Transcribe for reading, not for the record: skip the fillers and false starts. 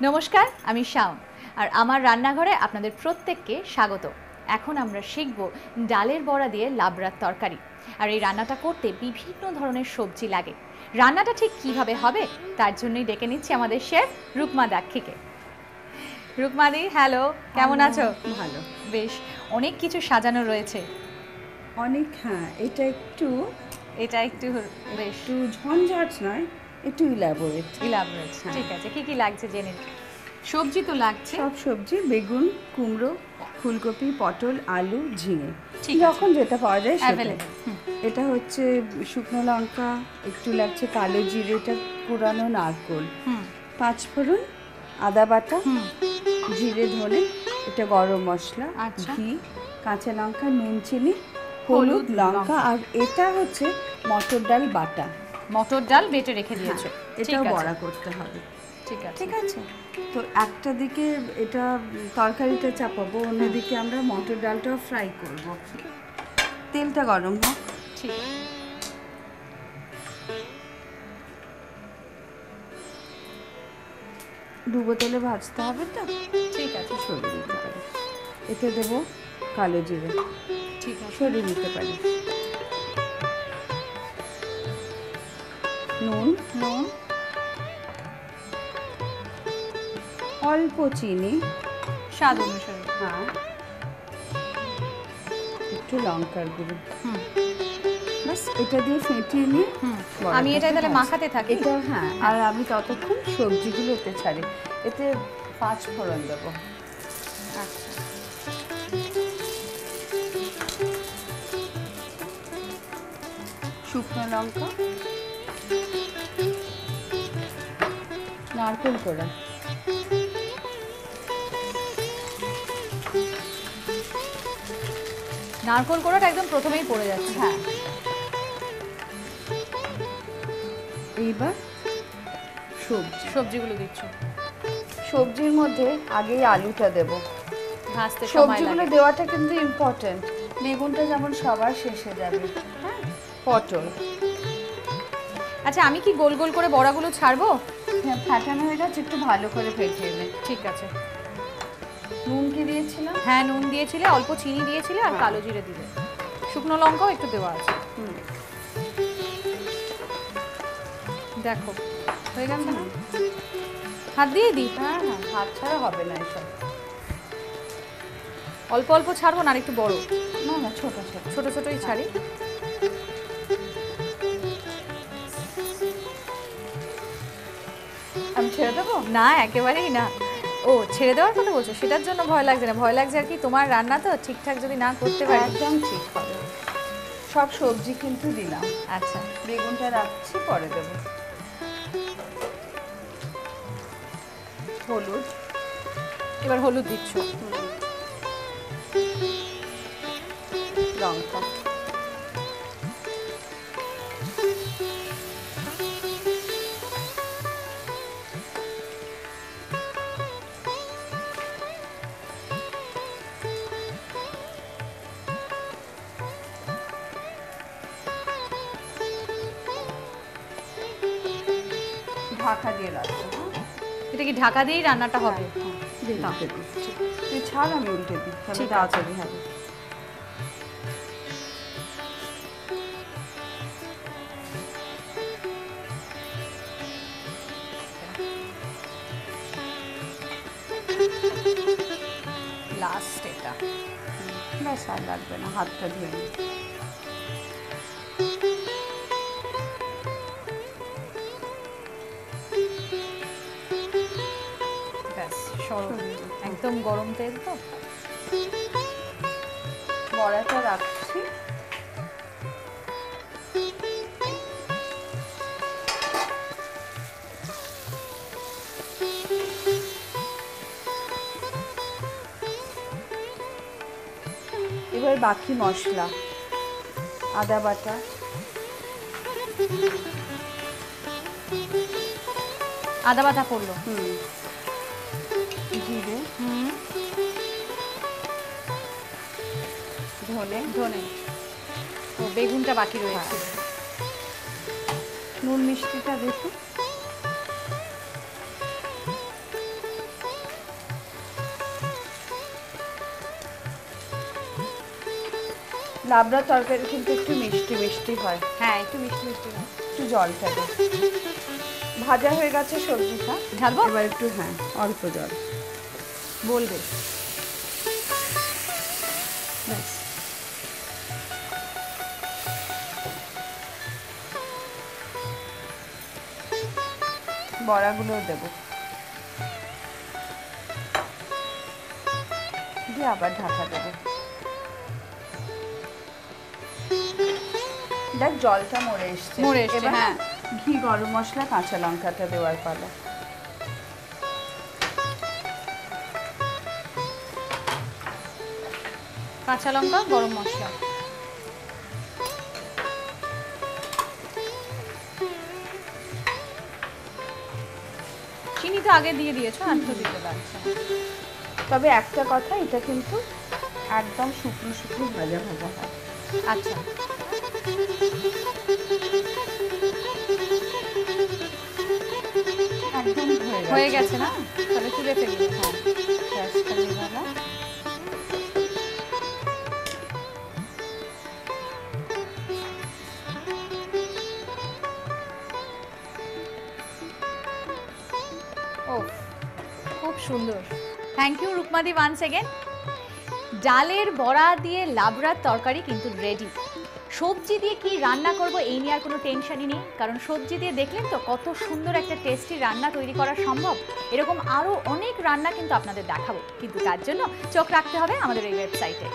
নমস্কার, আমি শাওন আর আমার রান্নাঘরে আপনাদের প্রত্যেককে স্বাগত। এখন আমরা শিখব ডালের বড়া দিয়ে লাবড়ার তরকারি। আর এই রান্নাটা করতে বিভিন্ন ধরনের সবজি লাগে। রান্নাটা ঠিক কিভাবে হবে তার জন্যই ডেকে নিচ্ছি আমাদের শেফ রুকমা দাক্ষীকে। রুকমাদি, হ্যালো, কেমন আছো? ভালো। বেশ, অনেক কিছু সাজানো রয়েছে। অনেক, হ্যাঁ, এটা একটু বেশ ঝঞ্ঝাট নয়, একটু ইলাবোরেট। ঠিক আছে, কি কি লাগছে জেনে নিই। সবজি তো লাগছে, সব সবজি, বেগুন, কুমড়ো, ফুলকপি, পটল, আলু, ঝিঙে, ঠিক আছে। যখন যেটা পাওয়া যায় সেটা। অ্যাভেলেবল। এটা হচ্ছে শুকনো লঙ্কা, একটু লাগছে কালো জিরে, এটা পুরানো নারকোল, পাঁচফোড়ন, আদা বাটা, জিরে, ধনে, এটা গরম মশলা, আচ্ছা। ঘি, কাঁচা লঙ্কা, নুন, চিনি, হলুদ, লঙ্কা, আর এটা হচ্ছে মটর ডাল বাটা। মটর ডাল বেটে রেখে দিয়েছো। এটাও বড়া করতে হবে। ঠিক আছে, ঠিক আছে। তো একটা দিকে এটা তরকারিটা চাপাবো, অন্যদিকে আমরা মটর ডালটাও ফ্রাই করব। তেলটা গরম হোক। ঠিক আছে। ডুবো তেলে ভাজতে হবে তো, ঠিক আছে, সরিয়ে নিতে পারি। এতে দেবো কালো জিরে, ঠিক আছে। সরিয়ে নিতে পারি। নুন, অল্প চিনি, স্বাদ অনুসারে। হ্যাঁ, একটু লঙ্কার গুঁড়ো, বাস এটা দিয়ে ফেটিয়ে নিয়ে আমি এটা তাহলে মাখাতে থাকি। এটা, হ্যাঁ, আর আমি ততক্ষণ সবজিগুলো এতে ছাড়ি। এতে পাঁচফোড়ন দেবো। আচ্ছা, শুকনো লঙ্কা, নারকেল কোড়া, নারকোল কোড়াটা একদম প্রথমেই পড়ে যাচ্ছে। হ্যাঁ। এইবার সবজিগুলো দিচ্ছ। সবজির মধ্যে আগেই আলুটা দেব। ভাজতে সময় সবজিগুলো লাগে। দেওয়াটা কিন্তু ইম্পর্টেন্ট। বেগুনটা যেমন সবার শেষে যাবে। হ্যাঁ, পটল। আচ্ছা, আমি কি গোল গোল করে বড়াগুলো ছাড়বো? হ্যাঁ, ফাটানো হয়ে গেছে, একটু ভালো করে ফেটিয়ে নে। ঠিক আছে। নুন কি দিয়েছিলাম? হ্যাঁ, নুন দিয়েছিলে, অল্প চিনি দিয়েছিলে, আর কালো জিরে দিলে। শুকনো লঙ্কাও একটু দেওয়া আছে। দেখো, হয়ে গেল না? হাত দিয়ে দিই। হ্যাঁ, হাত ছাড়া হবে না এসব। অল্প অল্প ছাড়বো না, আর একটু বড়? না, ছোট ছোট। ছোট ছোটই ছাড়ি। আমি ছেড়ে দেবো? না, একেবারেই না। ও, ছেড়ে দেওয়ার কথা বলছো? সেটার জন্য ভয় লাগছে না, ভয় লাগছে আর কি তোমার রান্না তো ঠিকঠাক যদি না করতে পারি। একদম ঠিক হবে। সব সবজি কিন্তু দিলাম। আচ্ছা, বেগুনটা রাখছি, পরে দেবো। হলুদ, এবার হলুদ দিচ্ছ। লঙ্কা, ঢাকা দিয়ে রাখবো। এটা কি ঢাকা দিয়েই রান্নাটা হবে? তুই ছাড়, আমি উল্টে দিই, তাহলে তাড়াতাড়ি হবে। লাস্ট এটা। ব্যাস, আর লাগবে না, হাতটা ধুয়ে নিই। ব্যাস, একদম গরম তেল তো। বড়াটা রাখছি। এবার বাকি মশলা, আদা বাটা, আদা বাটা পড়লো। জিরে, ধনে, ও, বেগুনটা বাকি রয়েছে। নুন মিষ্টিটা দেখুন। লাবড়া তরকারি কিন্তু একটু মিষ্টি মিষ্টি হয়। হ্যাঁ, একটু মিষ্টি মিষ্টি হয়। একটু জলটা দাও। ভাজা হয়ে গেছে সবজিটা, ঢালবো? এবার একটু অল্প জল বলবে। ব্যাস। বড়াগুলোও দেবো, দিয়ে আবার ঢাকা দেবো। দেখ জলটা মরে এসছে, এবার হ্যাঁ। ঘি, গরম মশলা, কাঁচা লঙ্কাটা দেওয়ার পালা। কাঁচা লঙ্কা, গরম মশলা। চিনি তো আগে দিয়ে দিয়েছো, আর তো দিতে পারছো। তবে একটা কথা, এটা কিন্তু একদম শুকনো শুকনো ভাজা ভাজা হয়। আচ্ছা, একদম হয়ে গেছে না? তাহলে তুলে ফেলবো। হ্যাঁ, গ্যাসটা নিভালাম। ও, খুব সুন্দর। থ্যাংক ইউ রুকমাদি ওয়ান্স এগেন। ডালের বড়া দিয়ে লাবড়ার তরকারি কিন্তু রেডি। সবজি দিয়ে কি রান্না করব এই নিয়ে আর কোনো টেনশনই নেই, কারণ সবজি দিয়ে দেখলেন তো কত সুন্দর একটা টেস্টি রান্না তৈরি করা সম্ভব। এরকম আরও অনেক রান্না কিন্তু আপনাদের দেখাবো, কিন্তু তার জন্য চোখ রাখতে হবে আমাদের এই ওয়েবসাইটে।